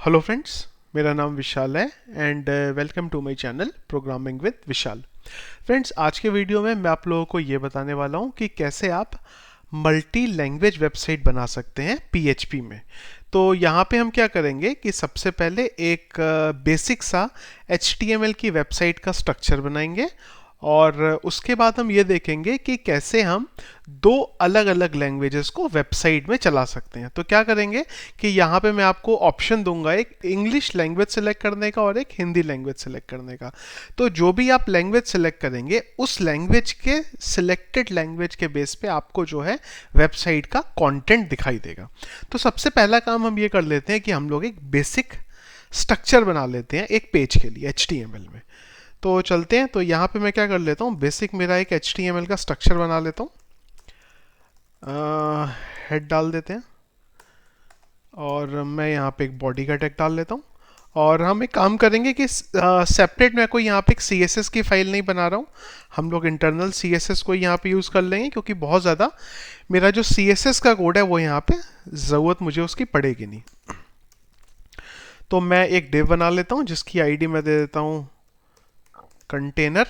Hello friends, मेरा नाम विशाल है and welcome to my channel programming with Vishal. Friends, आज के वीडियो में मैं आप लोगों को ये बताने वाला हूँ कि कैसे आप मल्टी लैंग्वेज वेबसाइट बना सकते हैं पीएचपी में। तो यहाँ पे हम क्या करेंगे कि सबसे पहले एक बेसिक सा एचटीएमएल की वेबसाइट का स्ट्रक्चर बनाएंगे और उसके बाद हम ये देखेंगे कि कैसे हम दो अलग अलग लैंग्वेजेस को वेबसाइट में चला सकते हैं। तो क्या करेंगे कि यहाँ पे मैं आपको ऑप्शन दूंगा, एक इंग्लिश लैंग्वेज सेलेक्ट करने का और एक हिंदी लैंग्वेज सेलेक्ट करने का। तो जो भी आप लैंग्वेज सेलेक्ट करेंगे उस लैंग्वेज के सिलेक्टेड लैंग्वेज के बेस पे आपको जो है वेबसाइट का कंटेंट दिखाई देगा। तो सबसे पहला काम हम ये कर लेते हैं कि हम लोग एक बेसिक स्ट्रक्चर बना लेते हैं एक पेज के लिए HTML में। तो चलते हैं। तो यहाँ पे मैं क्या कर लेता हूँ, बेसिक मेरा एक HTML का स्ट्रक्चर बना लेता हूँ। हेड डाल देते हैं और मैं यहाँ पे एक बॉडी का टैग डाल लेता हूँ। और हम एक काम करेंगे कि सेपरेट मैं कोई यहाँ पे एक CSS की फाइल नहीं बना रहा हूँ, हम लोग इंटरनल CSS को यहाँ पे यूज़ कर लेंगे, क्योंकि बहुत ज़्यादा मेरा जो CSS का कोड है वो यहाँ पे ज़रूरत मुझे उसकी पड़ेगी नहीं। तो मैं एक डिव बना लेता हूँ जिसकी आईडी मैं दे देता हूँ कंटेनर।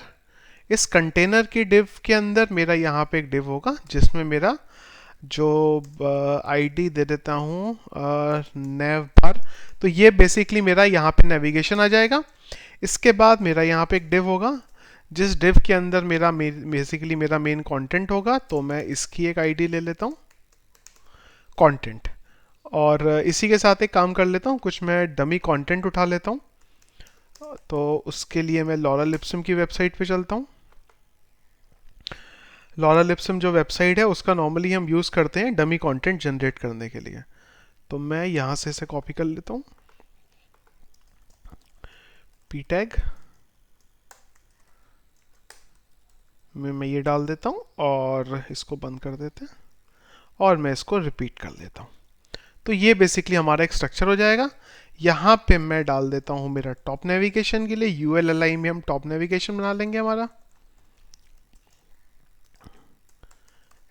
इस कंटेनर की डिव के अंदर मेरा यहाँ पे एक डिव होगा जिसमें मेरा जो आईडी दे देता हूँ नेव बार। तो ये बेसिकली मेरा यहाँ पे नेविगेशन आ जाएगा। इसके बाद मेरा यहाँ पे एक डिव होगा जिस डिव के अंदर मेरा बेसिकली मेरा मेन कंटेंट होगा। तो मैं इसकी एक आईडी ले लेता हूँ कंटेंट, और इसी के साथ एक काम कर लेता हूँ, कुछ मैं डमी कंटेंट उठा लेता हूँ। तो उसके लिए मैं लॉरल लिप्सम की वेबसाइट पे चलता हूँ। लॉरल लिप्सम जो वेबसाइट है उसका नॉर्मली हम यूज़ करते हैं डमी कंटेंट जनरेट करने के लिए। तो मैं यहाँ से इसे कॉपी कर लेता हूँ, पी टैग में मैं ये डाल देता हूँ और इसको बंद कर देते हैं और मैं इसको रिपीट कर लेता हूँ। तो ये बेसिकली हमारा एक स्ट्रक्चर हो जाएगा। यहाँ पे मैं डाल देता हूँ मेरा टॉप नेविगेशन के लिए, ULLI में हम टॉप नेविगेशन बना लेंगे हमारा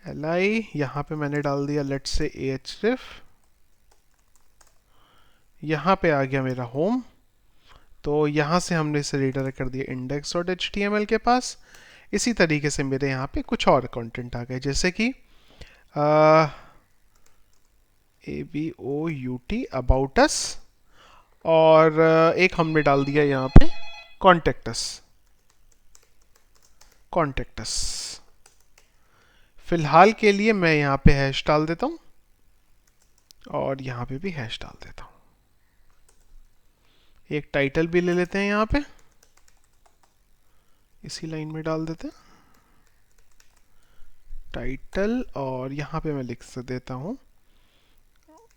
LI। यहाँ पे मैंने डाल दिया लेट्स से ahref। यहाँ पे आ गया मेरा होम। तो यहाँ से हमने इसे रीडायरेक्ट कर दिया index.html के पास। इसी तरीके से मेरे यहाँ पे कुछ और कंटेंट आ गए, जैसे कि ABOUT अबाउट अस, और एक हमने डाल दिया यहाँ पे कॉन्टेक्ट अस। फिलहाल के लिए मैं यहाँ पे हैश डाल देता हूँ और यहाँ पे भी हैश डाल देता हूँ। एक टाइटल भी ले लेते हैं, यहाँ पे इसी लाइन में डाल देते हैं टाइटल, और यहाँ पे मैं लिख देता हूँ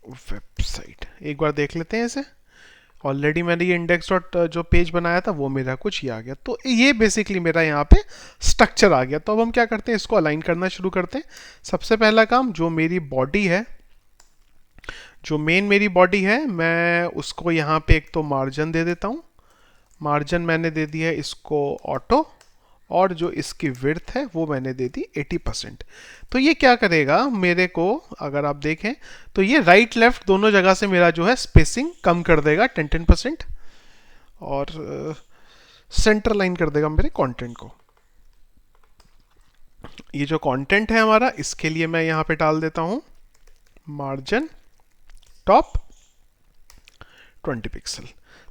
वेबसाइट। एक बार देख लेते हैं इसे। ऑलरेडी मैंने ये इंडेक्स डॉट जो पेज बनाया था वो मेरा कुछ ये आ गया। तो ये बेसिकली मेरा यहाँ पे स्ट्रक्चर आ गया। तो अब हम क्या करते हैं, इसको अलाइन करना शुरू करते हैं। सबसे पहला काम, जो मेरी बॉडी है, जो मेन मेरी बॉडी है, मैं उसको यहाँ पे एक तो मार्जिन दे देता हूँ। मार्जिन मैंने दे दिया है इसको ऑटो, और जो इसकी विड्थ है वो मैंने दे दी 80%। तो ये क्या करेगा मेरे को, अगर आप देखें तो ये राइट लेफ्ट दोनों जगह से मेरा जो है स्पेसिंग कम कर देगा 10% और सेंटर लाइन कर देगा मेरे कंटेंट को। ये जो कंटेंट है हमारा, इसके लिए मैं यहाँ पे डाल देता हूँ मार्जिन टॉप 20 पिक्सल।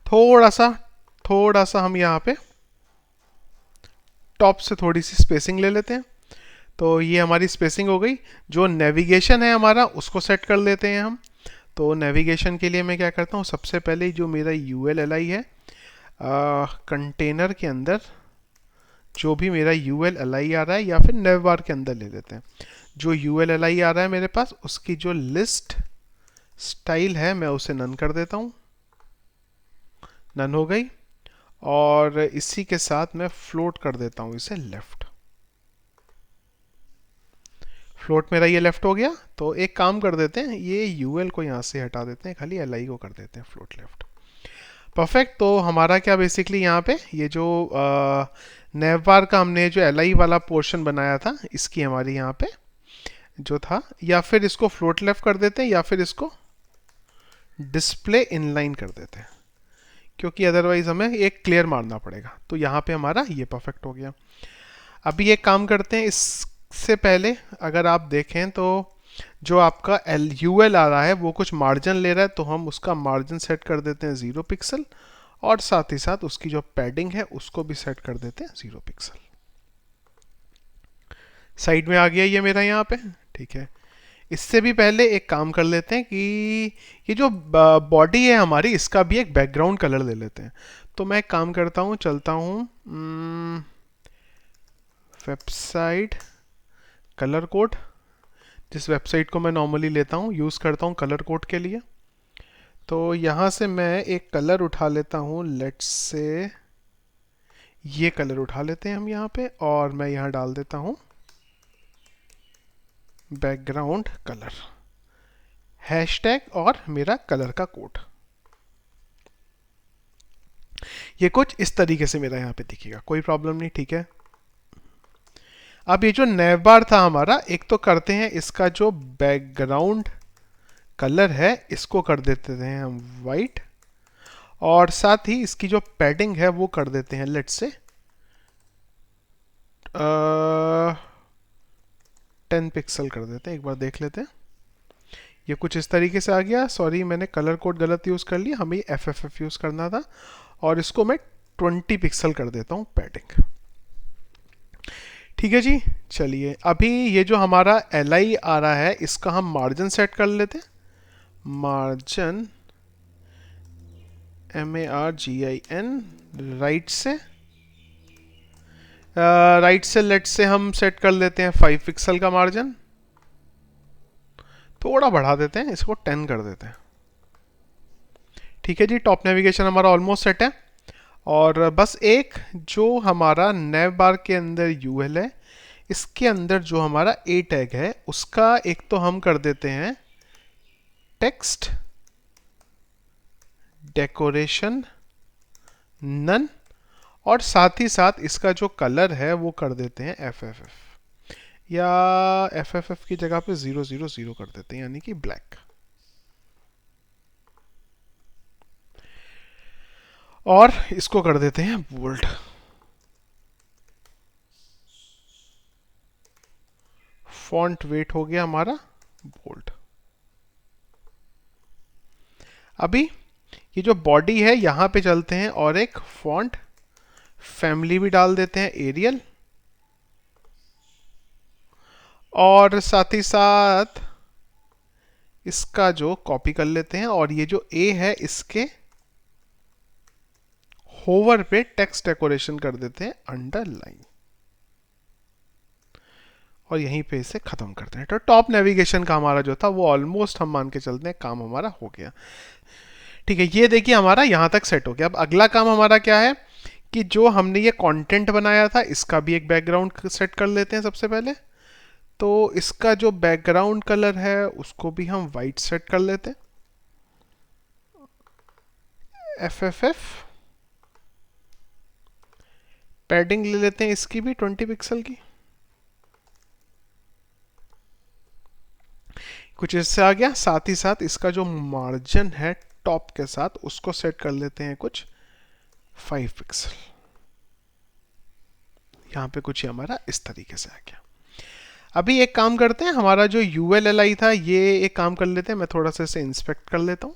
थोड़ा सा हम यहाँ पे टॉप से थोड़ी सी स्पेसिंग ले लेते हैं। तो ये हमारी स्पेसिंग हो गई। जो नेविगेशन है हमारा उसको सेट कर लेते हैं हम। तो नेविगेशन के लिए मैं क्या करता हूँ, सबसे पहले जो मेरा ULLI है कंटेनर के अंदर जो भी मेरा ULLI आ रहा है, या फिर नेवबार के अंदर ले लेते हैं। जो ULLI आ रहा है मेरे पास, उसकी जो लिस्ट स्टाइल है मैं उसे नन कर देता हूँ। नन हो गई। और इसी के साथ मैं फ्लोट कर देता हूँ इसे लेफ्ट। फ्लोट मेरा ये लेफ्ट हो गया। तो एक काम कर देते हैं, ये UL को यहाँ से हटा देते हैं, खाली LI को कर देते हैं फ्लोट लेफ्ट। परफेक्ट। तो हमारा क्या बेसिकली यहाँ पे ये जो नेवबार का हमने जो LI वाला पोर्शन बनाया था, इसकी हमारी यहाँ पे जो था, या फिर इसको फ्लोट लेफ्ट कर देते हैं या फिर इसको डिस्प्ले इनलाइन कर देते हैं, क्योंकि अदरवाइज हमें एक क्लियर मारना पड़ेगा। तो यहाँ पे हमारा ये परफेक्ट हो गया। अभी एक काम करते हैं, इससे पहले अगर आप देखें तो जो आपका यूएल आ रहा है वो कुछ मार्जिन ले रहा है, तो हम उसका मार्जिन सेट कर देते हैं 0 पिक्सल, और साथ ही साथ उसकी जो पैडिंग है उसको भी सेट कर देते हैं 0 पिक्सल। साइड में आ गया ये मेरा यहाँ पे, ठीक है। इससे भी पहले एक काम कर लेते हैं कि ये जो बॉडी है हमारी, इसका भी एक बैकग्राउंड कलर ले लेते हैं। तो मैं एक काम करता हूँ, चलता हूँ वेबसाइट कलर कोड, जिस वेबसाइट को मैं नॉर्मली लेता हूँ, यूज़ करता हूँ कलर कोड के लिए। तो यहाँ से मैं एक कलर उठा लेता हूँ, लेट्स से ये कलर उठा लेते हैं हम यहाँ पे, और मैं यहाँ डाल देता हूँ बैकग्राउंड कलर, हैशटैग और मेरा कलर का कोड। ये कुछ इस तरीके से मेरा यहाँ पे दिखेगा, कोई प्रॉब्लम नहीं, ठीक है। अब ये जो नैव बार था हमारा, एक तो करते हैं इसका जो बैकग्राउंड कलर है इसको कर देते हैं हम वाइट, और साथ ही इसकी जो पैडिंग है वो कर देते हैं लेट्स से 10 पिक्सल कर देते हैं। एक बार देख लेते हैं, ये कुछ इस तरीके से आ गया। सॉरी, मैंने कलर कोड गलत यूज़ कर लिया, हमें FFF यूज़ करना था, और इसको मैं 20 पिक्सल कर देता हूँ पैडिंग। ठीक है जी, चलिए अभी ये जो हमारा LI आ रहा है इसका हम मार्जिन सेट कर लेते हैं। मार्जिन MARGIN, राइट से लेट से हम सेट कर लेते हैं 5 पिक्सल का मार्जिन। थोड़ा बढ़ा देते हैं, इसको 10 कर देते हैं। ठीक है जी, टॉप नेविगेशन हमारा ऑलमोस्ट सेट है। और बस एक जो हमारा नेव बार के अंदर UL है, इसके अंदर जो हमारा A टैग है उसका एक तो हम कर देते हैं टेक्स्ट डेकोरेशन नन, और साथ ही साथ इसका जो कलर है वो कर देते हैं FFF, या FFF की जगह पे 000 कर देते हैं, यानी कि ब्लैक। और इसको कर देते हैं बोल्ड। फॉन्ट वेट हो गया हमारा बोल्ड। अभी ये जो बॉडी है यहाँ पे चलते हैं और एक फॉन्ट फैमिली भी डाल देते हैं एरियल, और साथ ही साथ इसका जो कॉपी कर लेते हैं, और ये जो A है इसके होवर पे टेक्स्ट डेकोरेशन कर देते हैं अंडरलाइन, और यहीं पे इसे खत्म करते हैं। तो टॉप नेविगेशन का हमारा जो था वो ऑलमोस्ट हम मान के चलते हैं काम हमारा हो गया। ठीक है, ये देखिए हमारा यहाँ तक सेट हो गया। अब अगला काम हमारा क्या है कि जो हमने ये कंटेंट बनाया था इसका भी एक बैकग्राउंड सेट कर लेते हैं सबसे पहले। तो इसका जो बैकग्राउंड कलर है उसको भी हम वाइट सेट कर लेते हैं, FFF। पैडिंग ले लेते हैं इसकी भी 20 पिक्सल की, कुछ इससे आ गया। साथ ही साथ इसका जो मार्जिन है टॉप के साथ उसको सेट कर लेते हैं कुछ 5 पिक्सल। यहाँ पे कुछ हमारा इस तरीके से आ गया। अभी एक काम करते हैं, हमारा जो ULLI था ये एक काम कर लेते हैं, मैं थोड़ा सा इसे इंस्पेक्ट कर लेता हूँ।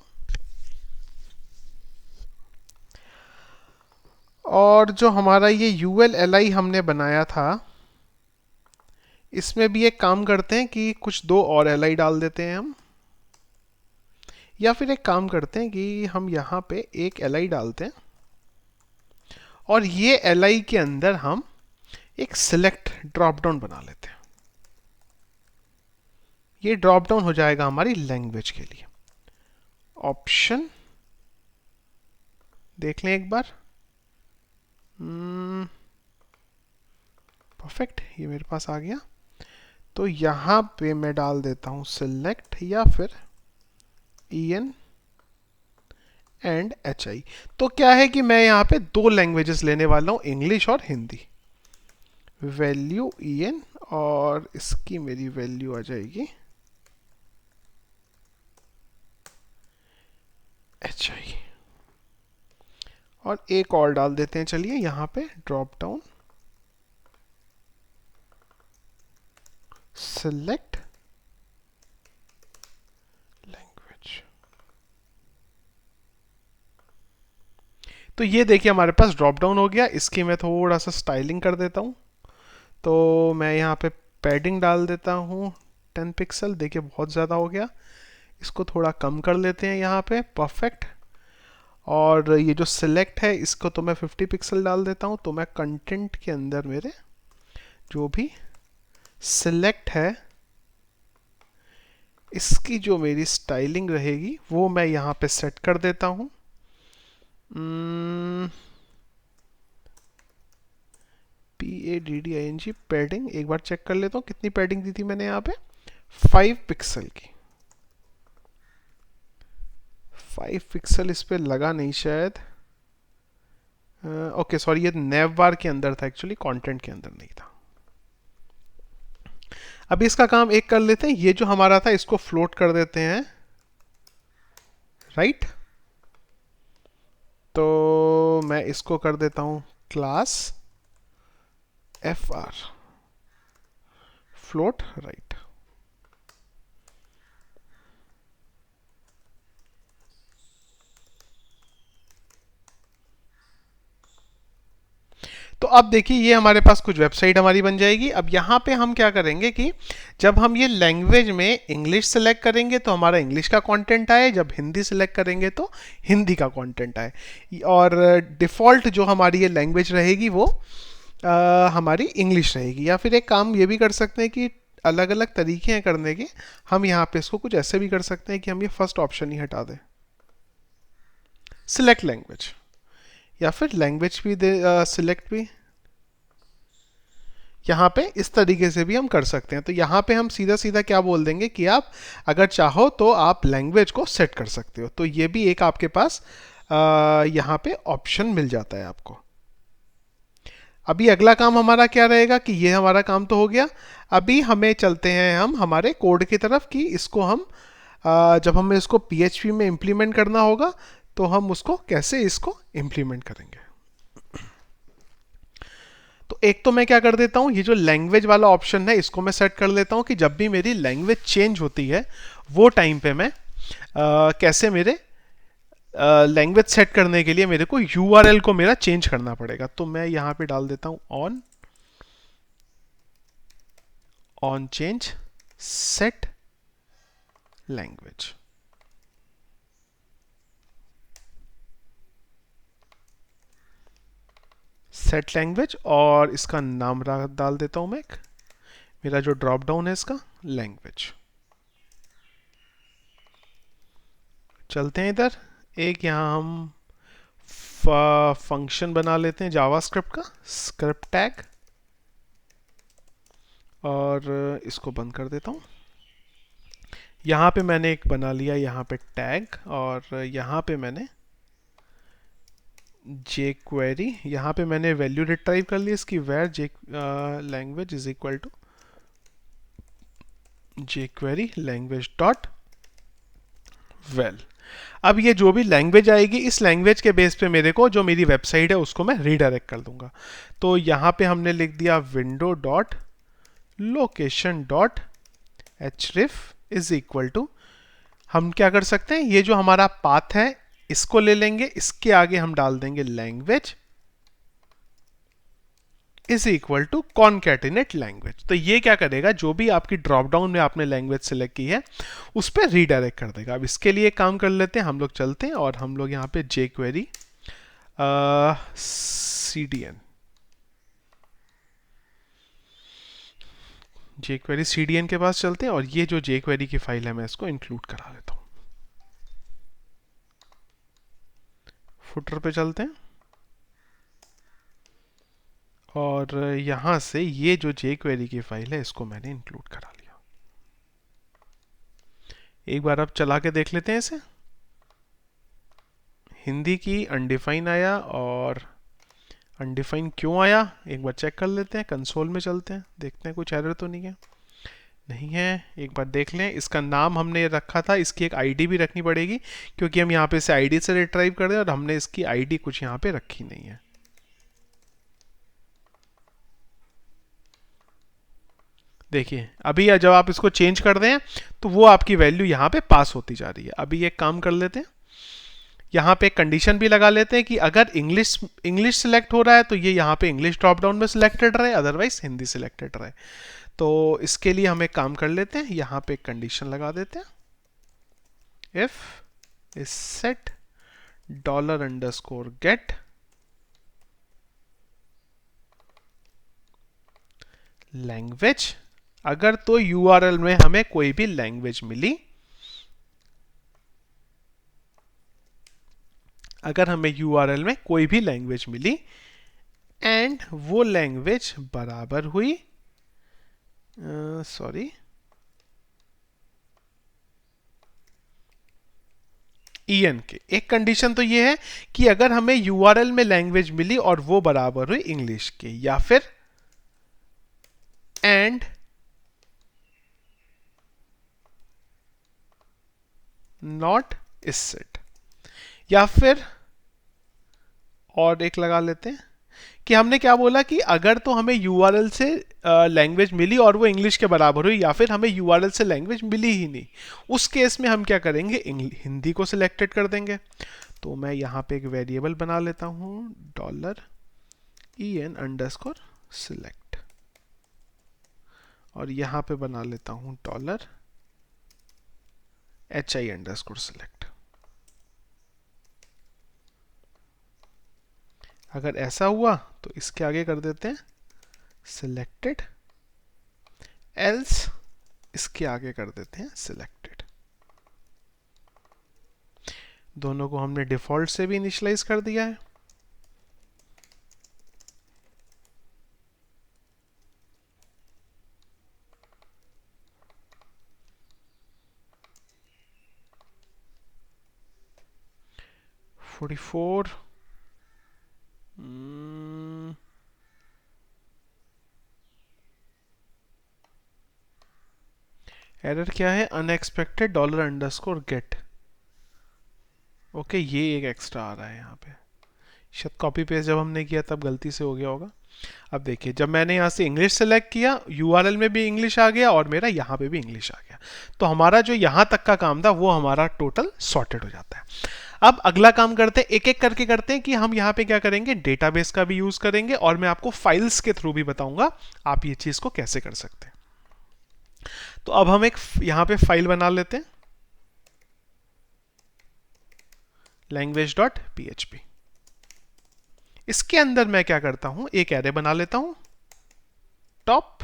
और जो हमारा ये ULLI हमने बनाया था इसमें भी एक काम करते हैं कि कुछ दो और LI डाल देते हैं हम, या फिर एक काम करते हैं कि हम यहाँ पे एक LI डालते हैं, और ये LI के अंदर हम एक सिलेक्ट ड्रॉप डाउन बना लेते हैं। ये ड्रॉप डाउन हो जाएगा हमारी लैंग्वेज के लिए। ऑप्शन देख लें एक बार, परफेक्ट, ये मेरे पास आ गया। तो यहाँ पे मैं डाल देता हूँ सिलेक्ट या फिर EN एंड HI। तो क्या है कि मैं यहाँ पे दो लैंग्वेजेस लेने वाला हूँ, इंग्लिश और हिंदी। वैल्यू EN, और इसकी मेरी वैल्यू आ जाएगी HI, और एक और डाल देते हैं, चलिए यहाँ पे ड्रॉप डाउन, सिलेक्ट लैंग्वेज। तो ये देखिए हमारे पास ड्रॉप डाउन हो गया। इसकी मैं थोड़ा सा स्टाइलिंग कर देता हूँ। तो मैं यहाँ पे पैडिंग डाल देता हूँ 10 पिक्सल। देखिए बहुत ज़्यादा हो गया, इसको थोड़ा कम कर लेते हैं यहाँ पे, परफेक्ट। और ये जो सिलेक्ट है इसको तो मैं 50 पिक्सल डाल देता हूँ। तो मैं कंटेंट के अंदर मेरे जो भी सिलेक्ट है इसकी जो मेरी स्टाइलिंग रहेगी वो मैं यहाँ पे सेट कर देता हूँ। PADDING, पैडिंग एक बार चेक कर लेता हूँ कितनी पैडिंग दी थी मैंने यहाँ पे, 5 पिक्सल की। 5 पिक्सल इस पे लगा नहीं शायद। ओके सॉरी, ये नेव बार के अंदर था एक्चुअली, कंटेंट के अंदर नहीं था। अभी इसका काम एक कर लेते हैं, ये जो हमारा था इसको फ्लोट कर देते हैं, राइट। तो मैं इसको कर देता हूं क्लास FR, फ्लोट राइट। तो अब देखिए ये हमारे पास कुछ वेबसाइट हमारी बन जाएगी। अब यहाँ पे हम क्या करेंगे कि जब हम ये लैंग्वेज में इंग्लिश सेलेक्ट करेंगे तो हमारा इंग्लिश का कंटेंट आए, जब हिंदी सेलेक्ट करेंगे तो हिंदी का कंटेंट आए। और डिफ़ॉल्ट जो हमारी ये लैंग्वेज रहेगी वो हमारी इंग्लिश रहेगी। या फिर एक काम ये भी कर सकते हैं कि अलग अलग तरीके हैं करने के। हम यहाँ पे इसको कुछ ऐसे भी कर सकते हैं कि हम ये फर्स्ट ऑप्शन ही हटा दें, सिलेक्ट लैंग्वेज, या फिर लैंग्वेज भी दे सिलेक्ट भी यहाँ पे इस तरीके से भी हम कर सकते हैं। तो यहाँ पे हम सीधा सीधा क्या बोल देंगे कि आप अगर चाहो तो आप लैंग्वेज को सेट कर सकते हो। तो ये भी एक आपके पास यहाँ पे ऑप्शन मिल जाता है आपको। अभी अगला काम हमारा क्या रहेगा कि ये हमारा काम तो हो गया। अभी हमें चलते हैं हम हमारे कोड की तरफ कि इसको हम जब हमें इसको PHP में इम्प्लीमेंट करना होगा तो हम उसको कैसे इसको इम्प्लीमेंट करेंगे। तो एक तो मैं क्या कर देता हूँ, ये जो लैंग्वेज वाला ऑप्शन है इसको मैं सेट कर लेता हूँ कि जब भी मेरी लैंग्वेज चेंज होती है वो टाइम पे मैं कैसे मेरे लैंग्वेज सेट करने के लिए मेरे को URL को मेरा चेंज करना पड़ेगा। तो मैं यहाँ पे डाल देता हूँ on change set language. Set language, और इसका नाम डाल देता हूं मैं मेरा जो ड्रॉप डाउन है इसका लैंग्वेज। चलते हैं इधर, एक यहाँ हम फंक्शन बना लेते हैं जावास्क्रिप्ट का, स्क्रिप्ट टैग, और इसको बंद कर देता हूँ। यहाँ पे मैंने एक बना लिया यहाँ पे टैग, और यहाँ पे मैंने jQuery, यहाँ पे मैंने वैल्यू रिट्राइव कर ली इसकी, where language is equal to jQuery language dot well। अब ये जो भी लैंग्वेज आएगी इस लैंग्वेज के बेस पे मेरे को जो मेरी वेबसाइट है उसको मैं रीडायरेक्ट कर दूंगा। तो यहाँ पे हमने लिख दिया window dot location dot href is equal to, हम क्या कर सकते हैं, ये जो हमारा पाथ है इसको ले लेंगे, इसके आगे हम डाल देंगे language is equal to concatenate language. तो ये क्या करेगा, जो भी आपकी ड्रॉप डाउन में आपने लैंग्वेज सेलेक्ट की है उस पर रीडायरेक्ट कर देगा। अब इसके लिए काम कर लेते हैं, हम लोग चलते हैं और हम लोग यहाँ पे jQuery CDN के पास चलते हैं, और ये जो jQuery की फाइल है मैं इसको इंक्लूड करा लेता हूँ। फुटर पे चलते हैं, और यहाँ से ये जो jQuery की फाइल है इसको मैंने इंक्लूड करा लिया। एक बार अब चला के देख लेते हैं इसे। हिंदी की अनडिफाइन आया, और अनडिफाइन क्यों आया एक बार चेक कर लेते हैं। कंसोल में चलते हैं, देखते हैं कुछ एरर तो नहीं है। नहीं है, एक बार देख लें। इसका नाम हमने रखा था, इसकी एक आईडी भी रखनी पड़ेगी क्योंकि हम यहाँ पे इसे आईडी से रिट्राइव कर रहे हैं और हमने इसकी आईडी कुछ यहाँ पे रखी नहीं है। देखिए अभी जब आप इसको चेंज कर दें तो वो आपकी वैल्यू यहाँ पे पास होती जा रही है। अभी एक काम कर लेते हैं, यहाँ पे एक कंडीशन भी लगा लेते हैं कि अगर इंग्लिश इंग्लिश सिलेक्ट हो रहा है तो ये यहाँ पे इंग्लिश ड्रॉप डाउन में सिलेक्टेड रहे, अदरवाइज हिंदी सिलेक्टेड रहे। तो इसके लिए हम एक काम कर लेते हैं, यहाँ पे एक कंडीशन लगा देते हैं, if is set $_get language. अगर तो यूआरएल में हमें कोई भी लैंग्वेज मिली, अगर हमें यूआरएल में कोई भी लैंग्वेज मिली एंड वो लैंग्वेज बराबर हुई सॉरी ईएन के। एक कंडीशन तो ये है कि अगर हमें यूआरएल में लैंग्वेज मिली और वो बराबर हुई इंग्लिश के, या फिर एंड नॉट इज सेट, या फिर और एक लगा लेते हैं कि हमने क्या बोला कि अगर तो हमें यूआरएल से लैंग्वेज मिली और वो इंग्लिश के बराबर हुई, या फिर हमें यूआरएल से लैंग्वेज मिली ही नहीं, उस केस में हम क्या करेंगे, हिंदी को सिलेक्टेड कर देंगे। तो मैं यहाँ पे एक वेरिएबल बना लेता हूँ $EN_select, और यहाँ पे बना लेता हूँ $HI_select। अगर ऐसा हुआ तो इसके आगे कर देते हैं सिलेक्टेड, एल्स इसके आगे कर देते हैं सिलेक्टेड। दोनों को हमने डिफॉल्ट से भी इनिशियलाइज कर दिया है। $44 एरर क्या है, अनएक्सपेक्टेड $_get। ओके, ये एक एक्स्ट्रा आ रहा है यहाँ पे, शायद कॉपी पेस्ट जब हमने किया तब गलती से हो गया होगा। अब देखिए जब मैंने यहाँ से इंग्लिश सेलेक्ट किया, यूआरएल में भी इंग्लिश आ गया और मेरा यहाँ पे भी इंग्लिश आ गया। तो हमारा जो यहाँ तक का काम था वो हमारा टोटल सॉर्टेड हो जाता है। अब अगला काम करते हैं, एक एक करके करते हैं कि हम यहाँ पे क्या करेंगे, डेटाबेस का भी यूज करेंगे और मैं आपको फाइल्स के थ्रू भी बताऊंगा आप ये चीज को कैसे कर सकते हैं। तो अब हम एक यहाँ पे फाइल बना लेते हैं, language.php। इसके अंदर मैं क्या करता हूं, एक एरे बना लेता हूं, top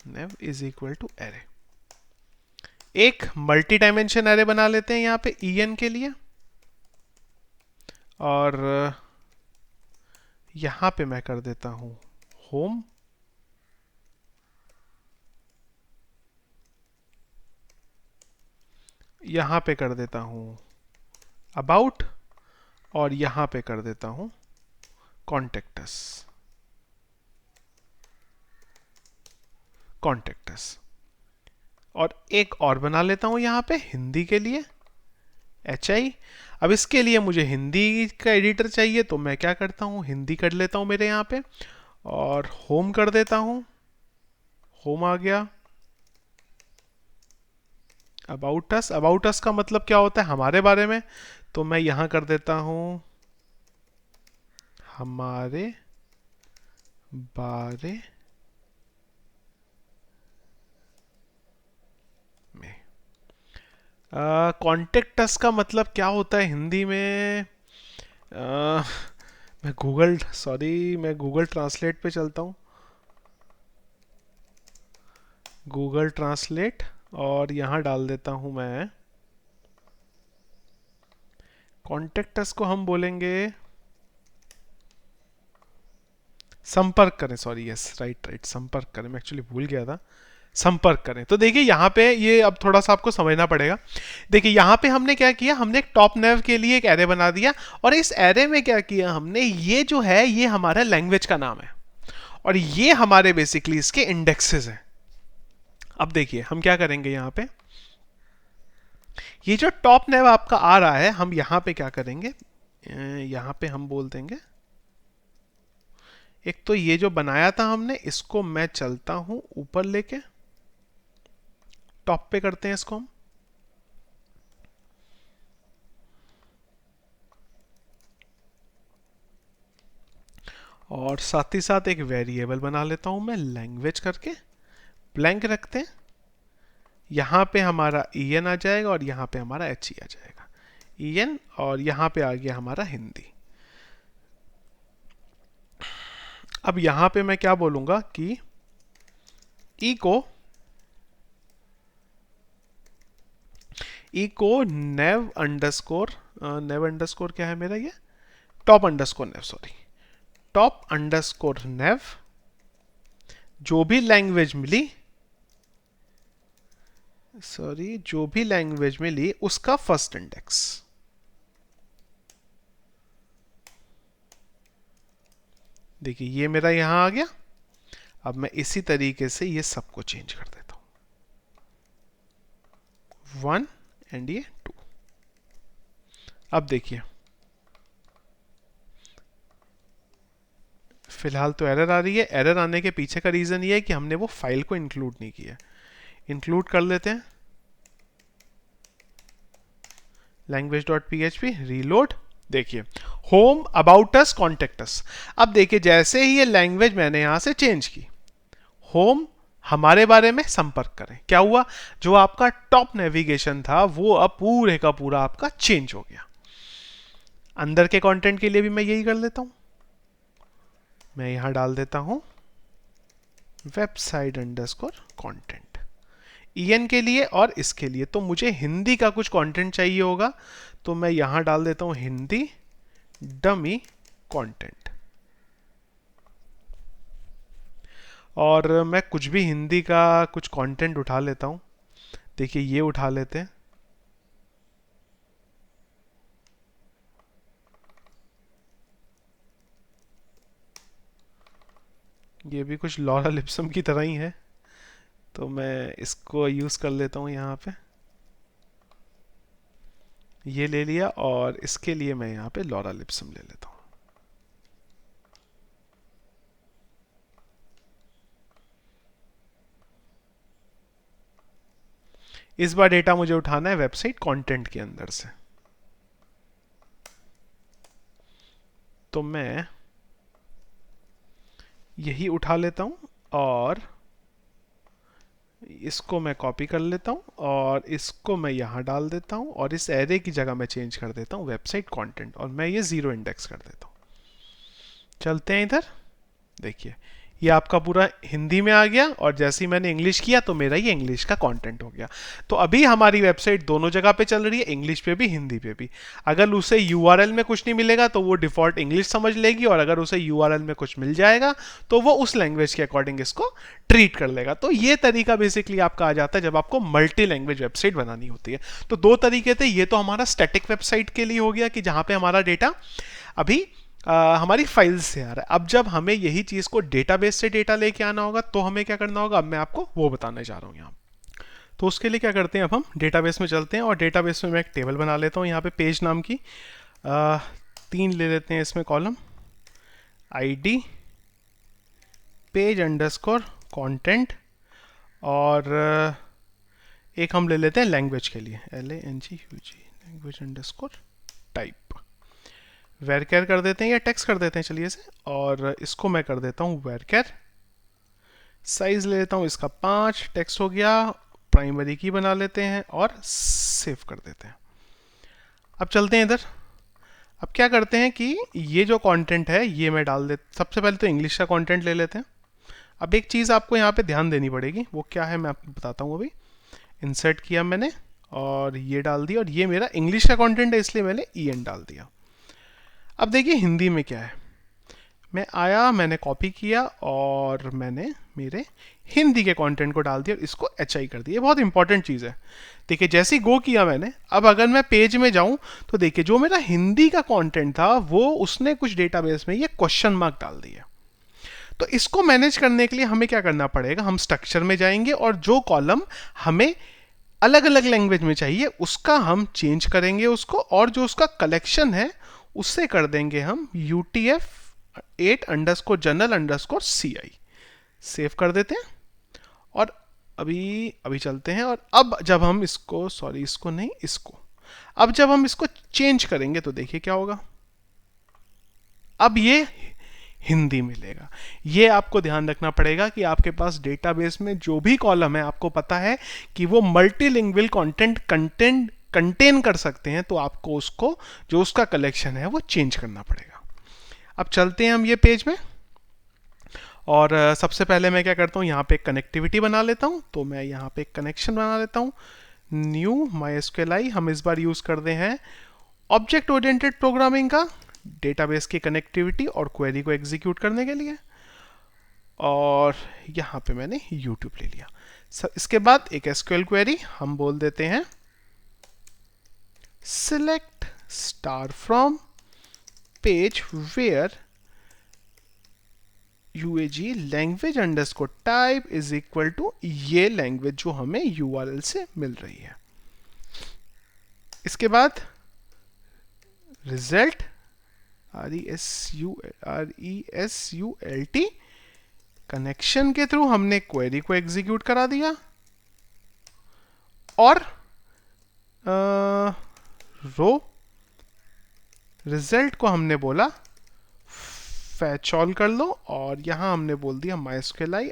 nev is equal to array. एक मल्टी डायमेंशन एरे बना लेते हैं यहाँ पे en के लिए, और यहां पे मैं कर देता हूं होम, यहां पे कर देता हूं अबाउट, और यहां पे कर देता हूं कॉन्टेक्टस। और एक और बना लेता हूं यहां पे हिंदी के लिए, HI। अब इसके लिए मुझे हिंदी का एडिटर चाहिए, तो मैं क्या करता हूं, हिंदी कर लेता हूं मेरे यहाँ पे, और होम कर देता हूं, होम आ गया। अबाउट अस का मतलब क्या होता है, हमारे बारे में, तो मैं यहां कर देता हूं हमारे बारे में। कॉन्टेक्टस का मतलब क्या होता है हिंदी में, मैं गूगल ट्रांसलेट पे चलता हूँ, गूगल ट्रांसलेट, और यहां डाल देता हूं मैं, कॉन्टेक्टस को हम बोलेंगे संपर्क करें, सॉरी यस राइट संपर्क करें, मैं एक्चुअली भूल गया था, संपर्क करें। तो देखिए यहाँ पे ये अब थोड़ा सा आपको समझना पड़ेगा। देखिए यहाँ पे हमने क्या किया, हमने एक टॉप नेव के लिए एक एरे बना दिया, और इस एरे में क्या किया हमने, ये जो है ये हमारा लैंग्वेज का नाम है, और ये हमारे बेसिकली इसके इंडेक्सेस हैं। अब देखिए हम क्या करेंगे, यहाँ पे ये जो टॉप नेव आपका आ रहा है, हम यहाँ पे क्या करेंगे, यहाँ पे हम बोल देंगे, एक तो ये जो बनाया था हमने, इसको मैं चलता हूं ऊपर लेके, टॉप पे करते हैं इसको हम। और साथ ही साथ एक वेरिएबल बना लेता हूं मैं लैंग्वेज करके, ब्लैंक रखते हैं। यहाँ पे हमारा en आ जाएगा और यहाँ पे हमारा he आ जाएगा, en, और यहाँ पे आ गया हमारा हिंदी। अब यहाँ पे मैं क्या बोलूँगा कि को नेव अंडरस्कोर क्या है मेरा, ये टॉप अंडरस्कोर नेव, सॉरी, टॉप अंडरस्कोर नेव, जो भी लैंग्वेज मिली, उसका फर्स्ट इंडेक्स। देखिए ये मेरा यहां आ गया। अब मैं इसी तरीके से ये सबको चेंज कर देता हूं, 1 एंड ये 2। अब देखिए फिलहाल तो एरर आ रही है। एरर आने के पीछे का रीजन ये है कि हमने वो फाइल को इंक्लूड नहीं किया। इंक्लूड कर लेते हैं, language.php रीलोड। देखिए home, about us, contact us. अब देखिए जैसे ही ये लैंग्वेज मैंने यहां से चेंज की, होम हमारे बारे में संपर्क करें, क्या हुआ, जो आपका टॉप नेविगेशन था वो अब पूरे का पूरा आपका चेंज हो गया। अंदर के कंटेंट के लिए भी मैं यही कर लेता हूं, मैं यहां डाल देता हूं वेबसाइट अंडरस्कोर कंटेंट, en के लिए और इसके लिए। तो मुझे हिंदी का कुछ कंटेंट चाहिए होगा, तो मैं यहां डाल देता हूं हिंदी डमी कंटेंट। और मैं कुछ भी हिंदी का कुछ कंटेंट उठा लेता हूं। देखिए ये उठा लेते हैं, ये भी कुछ लॉरा लिप्सम की तरह ही है, तो मैं इसको यूज कर लेता हूं यहाँ पे। ये ले लिया और इसके लिए मैं यहाँ पे लॉरा लिप्सम ले लेता हूँ। इस बार डेटा मुझे उठाना है वेबसाइट कंटेंट के अंदर से, तो मैं यही उठा लेता हूँ और इसको मैं कॉपी कर लेता हूँ और इसको मैं यहाँ डाल देता हूँ और इस एरे की जगह मैं चेंज कर देता हूँ वेबसाइट कंटेंट, और मैं ये 0 इंडेक्स कर देता हूँ। चलते हैं इधर, देखिए ये आपका पूरा हिंदी में आ गया, और जैसे ही मैंने इंग्लिश किया तो मेरा ये इंग्लिश का कंटेंट हो गया। तो अभी हमारी वेबसाइट दोनों जगह पे चल रही है, इंग्लिश पे भी हिंदी पे भी। अगर उसे यूआरएल में कुछ नहीं मिलेगा तो वो डिफॉल्ट इंग्लिश समझ लेगी, और अगर उसे यूआरएल में कुछ मिल जाएगा तो वो उस लैंग्वेज के अकॉर्डिंग इसको ट्रीट कर लेगा। तो ये तरीका बेसिकली आपका आ जाता है जब आपको मल्टी लैंग्वेज वेबसाइट बनानी होती है। तो दो तरीके थे, ये तो हमारा स्टैटिक वेबसाइट के लिए हो गया कि जहां पे हमारा डेटा अभी हमारी फाइल्स से आ रहा है। अब जब हमें यही चीज़ को डेटाबेस से डेटा लेके आना होगा तो हमें क्या करना होगा, अब मैं आपको वो बताने जा रहा हूँ यहाँ। तो उसके लिए क्या करते हैं, अब हम डेटाबेस में चलते हैं और डेटाबेस में मैं एक टेबल बना लेता हूँ यहाँ पे पेज नाम की। 3 ले लेते हैं इसमें column, ID, page underscore content, और एक हम ले लेते हैं लैंग्वेज के लिए, LANGUG, लैंग्वेज अंडरस्कोर टाइप। वेरकेर कर देते हैं या टेक्स्ट कर देते हैं, चलिए से, और इसको मैं कर देता हूँ वेरकेर। साइज ले लेता हूँ इसका 5, टेक्स्ट हो गया, प्राइमरी की बना लेते हैं और सेव कर देते हैं। अब चलते हैं इधर। अब क्या करते हैं कि ये जो कंटेंट है ये मैं डाल देता, सबसे पहले तो इंग्लिश का कंटेंट ले लेते हैं। अब एक चीज़ आपको यहाँ पे ध्यान देनी पड़ेगी, वो क्या है मैं आपको बताता हूँ। अभी इंसर्ट किया मैंने और ये डाल दिया, और ये मेरा इंग्लिश का कंटेंट है इसलिए मैंने en डाल दिया। अब देखिए हिंदी में क्या है, मैं आया, मैंने कॉपी किया और मैंने मेरे हिंदी के कंटेंट को डाल दिया और इसको HI कर दिया। बहुत इंपॉर्टेंट चीज़ है। देखिए जैसे ही गो किया मैंने, अब अगर मैं पेज में जाऊं तो देखिए जो मेरा हिंदी का कंटेंट था वो उसने कुछ डेटाबेस में ये क्वेश्चन मार्क डाल दिया। तो इसको मैनेज करने के लिए हमें क्या करना पड़ेगा, हम स्ट्रक्चर में जाएंगे और जो कॉलम हमें अलग अलग लैंग्वेज में चाहिए उसका हम चेंज करेंगे उसको, और जो उसका कलेक्शन है उससे कर देंगे हम UTF-8_journal_CI। सेव कर देते हैं और अभी अभी चलते हैं। और अब जब हम इसको, सॉरी इसको नहीं, इसको अब जब हम इसको चेंज करेंगे तो देखिए क्या होगा, अब ये हिंदी मिलेगा। ये आपको ध्यान रखना पड़ेगा कि आपके पास डेटाबेस में जो भी कॉलम है आपको पता है कि वो मल्टीलिंगुअल कंटेंट कंटेन कर सकते हैं, तो आपको उसको जो उसका कलेक्शन है वो चेंज करना पड़ेगा। अब चलते हैं हम ये पेज में, और सबसे पहले मैं क्या करता हूँ, यहाँ पे एक कनेक्टिविटी बना लेता हूँ। तो मैं यहाँ पे एक कनेक्शन बना लेता हूँ, न्यू MySQLi। हम इस बार यूज करते हैं ऑब्जेक्ट ओरिएंटेड प्रोग्रामिंग का, डेटाबेस की कनेक्टिविटी और क्वेरी को एग्जीक्यूट करने के लिए। और यहाँ पे मैंने YouTube ले लिया। इसके बाद एक SQL क्वेरी हम बोल देते हैं select star from page where UAG language underscore type is equal to ये लैंग्वेज जो हमें URL से मिल रही है। इसके बाद रिजल्ट RESULT कनेक्शन के थ्रू हमने क्वेरी को एग्जीक्यूट करा दिया, और रो रिजल्ट को हमने बोला फैच ऑल कर लो, और यहां हमने बोल दिया MySQLi_fetch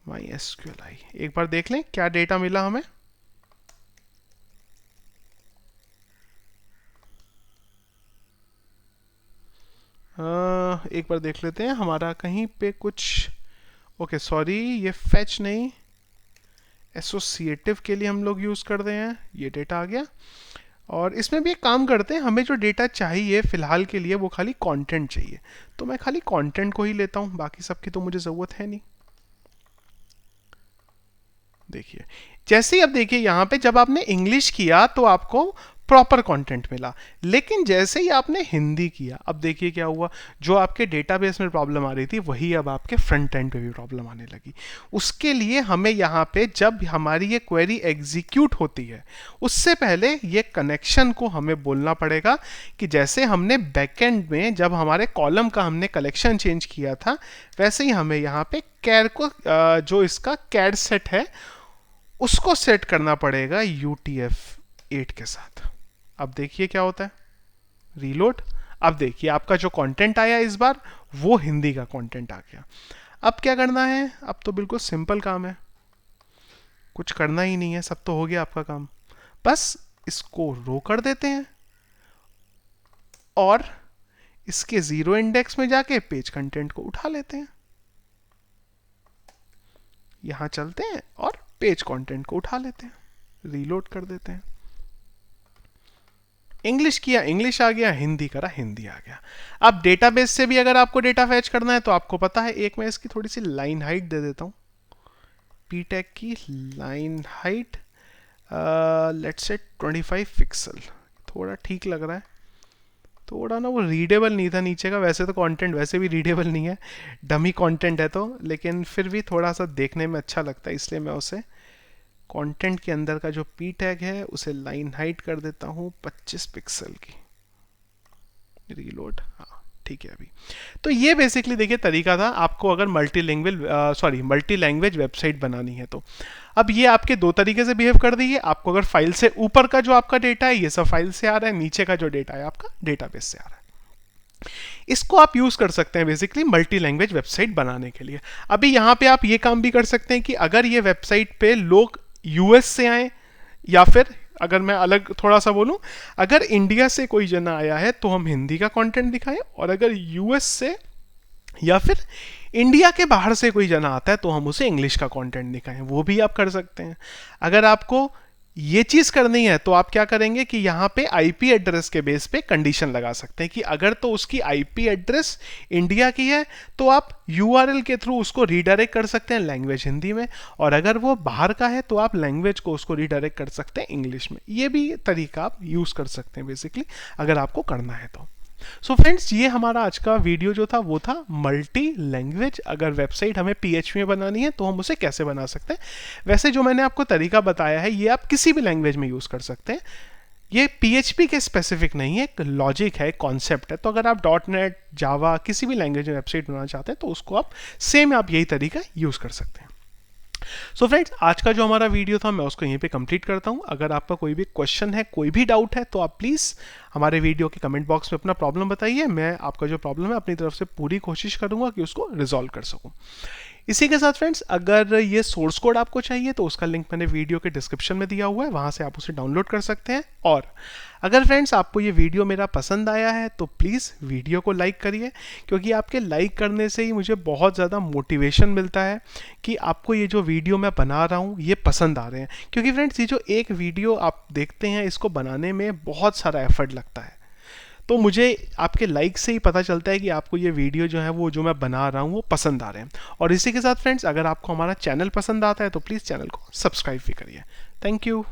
MySQLi। एक बार देख लें क्या डेटा मिला हमें। एक बार देख लेते हैं हमारा कहीं पे कुछ, ओके सॉरी ये फैच नहीं, एसोसिएटिव के लिए हम लोग यूज करते हैं। ये डेटा आ गया, और इसमें भी एक काम करते हैं, हमें जो डेटा चाहिए फिलहाल के लिए वो खाली कंटेंट चाहिए, तो मैं खाली कंटेंट को ही लेता हूं, बाकी सबकी तो मुझे जरूरत है नहीं। देखिए जैसे ही अब देखिए यहाँ पे जब आपने इंग्लिश किया तो आपको प्रॉपर कंटेंट मिला, लेकिन जैसे ही आपने हिंदी किया अब देखिए क्या हुआ, जो आपके डेटाबेस में प्रॉब्लम आ रही थी वही अब आपके फ्रंट एंड पे भी प्रॉब्लम आने लगी। उसके लिए हमें यहाँ पे जब हमारी ये क्वेरी एग्जीक्यूट होती है उससे पहले ये कनेक्शन को हमें बोलना पड़ेगा कि जैसे हमने बैकएंड में जब हमारे कॉलम का हमने कलेक्शन चेंज किया था वैसे ही हमें यहाँ पे कैर को जो इसका कैर सेट है उसको सेट करना पड़ेगा UTF-8 के साथ। अब देखिए क्या होता है, रीलोड। अब देखिए आपका जो कंटेंट आया इस बार वो हिंदी का कंटेंट आ गया। अब क्या करना है, अब तो बिल्कुल सिंपल काम है, कुछ करना ही नहीं है, सब तो हो गया आपका काम। बस इसको रो कर देते हैं और इसके 0 इंडेक्स में जाके पेज कंटेंट को उठा लेते हैं। यहां चलते हैं और पेज कंटेंट को उठा लेते हैं, रीलोड कर देते हैं। इंग्लिश किया इंग्लिश आ गया, हिंदी करा हिंदी आ गया। अब डेटाबेस से भी अगर आपको डेटा फैच करना है तो आपको पता है, एक मैं इसकी थोड़ी सी लाइन हाइट दे देता हूँ, पीटैग की line height let's say 25 pixel, थोड़ा ठीक लग रहा है, थोड़ा ना वो रीडेबल नहीं था नीचे का, वैसे तो कंटेंट वैसे भी रीडेबल नहीं है, डमी कंटेंट है तो, लेकिन फिर भी थोड़ा सा देखने में अच्छा लगता है, इसलिए मैं उसे कंटेंट के अंदर का जो पी टैग है उसे लाइन हाइट कर देता हूं 25 पिक्सल की। रीलोड, हाँ ठीक है। अभी तो ये बेसिकली देखिए तरीका था आपको अगर मल्टी लैंग्वेज वेबसाइट बनानी है तो। अब ये आपके दो तरीके से बिहेव कर दी है, आपको अगर फाइल से ऊपर का जो आपका डेटा है ये सब फाइल से आ रहा है, नीचे का जो डेटा है आपका डेटाबेस से आ रहा है। इसको आप यूज कर सकते हैं बेसिकली मल्टी लैंग्वेज वेबसाइट बनाने के लिए। अभी यहाँ पे आप ये काम भी कर सकते हैं कि अगर ये वेबसाइट पे लोग यूएस से आए, या फिर अगर मैं अलग थोड़ा सा बोलूं, अगर इंडिया से कोई जना आया है तो हम हिंदी का कंटेंट दिखाएं, और अगर यूएस से या फिर इंडिया के बाहर से कोई जना आता है तो हम उसे इंग्लिश का कंटेंट दिखाएं, वो भी आप कर सकते हैं। अगर आपको ये चीज करनी है तो आप क्या करेंगे कि यहाँ पे आईपी एड्रेस के बेस पे कंडीशन लगा सकते हैं कि अगर तो उसकी आईपी एड्रेस इंडिया की है तो आप यूआरएल के थ्रू उसको रीडायरेक्ट कर सकते हैं लैंग्वेज हिंदी में, और अगर वो बाहर का है तो आप लैंग्वेज को उसको रीडायरेक्ट कर सकते हैं इंग्लिश में। ये भी तरीका आप यूज कर सकते हैं बेसिकली अगर आपको करना है तो। सो फ्रेंड्स, ये हमारा आज का वीडियो जो था वो था मल्टी लैंग्वेज। अगर वेबसाइट हमें PHP में बनानी है तो हम उसे कैसे बना सकते हैं। वैसे जो मैंने आपको तरीका बताया है ये आप किसी भी लैंग्वेज में यूज़ कर सकते हैं। ये PHP के स्पेसिफिक नहीं है, एक लॉजिक है, कॉन्सेप्ट है। तो अगर आप .NET, जावा किसी भी लैंग्वेज में वेबसाइट बनाना चाहते हैं तो उसको आप सेम आप यही तरीका यूज़ कर सकते हैं। सो फ्रेंड्स, आज का जो हमारा वीडियो था मैं उसको यहीं पे कंप्लीट करता हूँ। अगर आपका कोई भी क्वेश्चन है, कोई भी डाउट है, तो आप प्लीज़ हमारे वीडियो के कमेंट बॉक्स में अपना प्रॉब्लम बताइए। मैं आपका जो प्रॉब्लम है अपनी तरफ से पूरी कोशिश करूँगा कि उसको रिजॉल्व कर सकूँ। इसी के साथ फ्रेंड्स, अगर ये सोर्स कोड आपको चाहिए तो उसका लिंक मैंने वीडियो के डिस्क्रिप्शन में दिया हुआ है, वहाँ से आप उसे डाउनलोड कर सकते हैं। और अगर फ्रेंड्स आपको ये वीडियो मेरा पसंद आया है तो प्लीज़ वीडियो को लाइक करिए, क्योंकि आपके लाइक करने से ही मुझे बहुत ज़्यादा मोटिवेशन मिलता है कि आपको ये जो वीडियो मैं बना रहा हूँ ये पसंद आ रहे हैं। क्योंकि फ्रेंड्स, ये जो एक वीडियो आप देखते हैं इसको बनाने में बहुत सारा एफर्ट लगता है। तो मुझे आपके लाइक से ही पता चलता है कि आपको ये वीडियो जो है वो जो मैं बना रहा हूँ वो पसंद आ रहे हैं। और इसी के साथ फ्रेंड्स, अगर आपको हमारा चैनल पसंद आता है तो प्लीज़ चैनल को सब्सक्राइब भी करिए। Thank you.